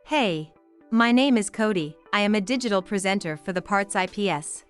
Hey, my name is Cody. I am a digital presenter for the PartsIPS.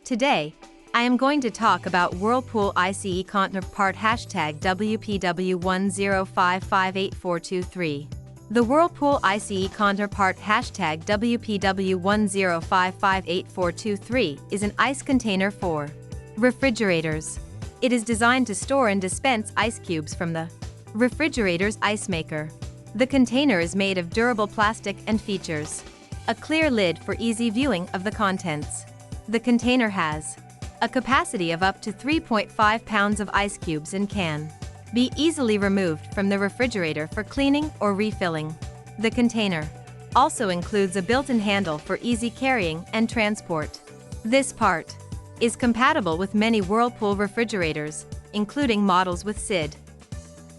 Today, I am going to talk about Whirlpool ICE-CONTNR Part WPW10558423. The Whirlpool ICE-CONTNR Part WPW10558423 is an ice container for refrigerators. It is designed to store and dispense ice cubes from the refrigerator's ice maker. The container is made of durable plastic and features a clear lid for easy viewing of the contents. The container has a capacity of up to 3.5 pounds of ice cubes and can be easily removed from the refrigerator for cleaning or refilling. The container also includes a built-in handle for easy carrying and transport. This part is compatible with many Whirlpool refrigerators, including models with SID.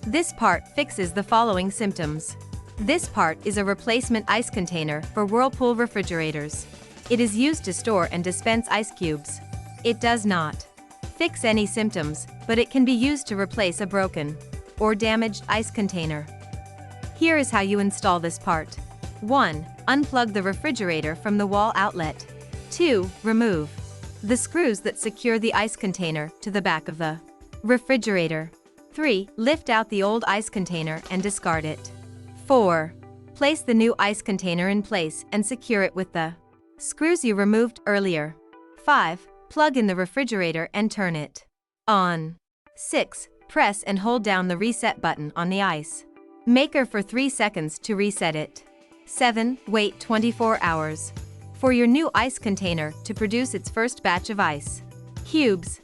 This part fixes the following symptoms. This part is a replacement ice container for Whirlpool refrigerators. It is used to store and dispense ice cubes. It does not fix any symptoms, but it can be used to replace a broken or damaged ice container. Here is how you install this part. 1. Unplug the refrigerator from the wall outlet. 2. Remove the screws that secure the ice container to the back of the refrigerator. 3. Lift out the old ice container and discard it. 4. Place the new ice container in place and secure it with the screws you removed earlier. 5. Plug in the refrigerator and turn it on. 6. Press and hold down the reset button on the ice maker for 3 seconds to reset it. 7. Wait 24 hours for your new ice container to produce its first batch of ice cubes.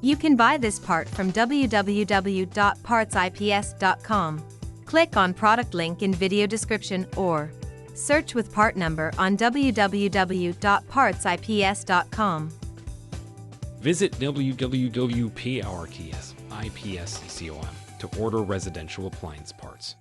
You can buy this part from www.PartsIPS.com. Click on product link in video description or search with part number on www.PartsIPS.com. Visit www.PartsIPS.com to order residential appliance parts.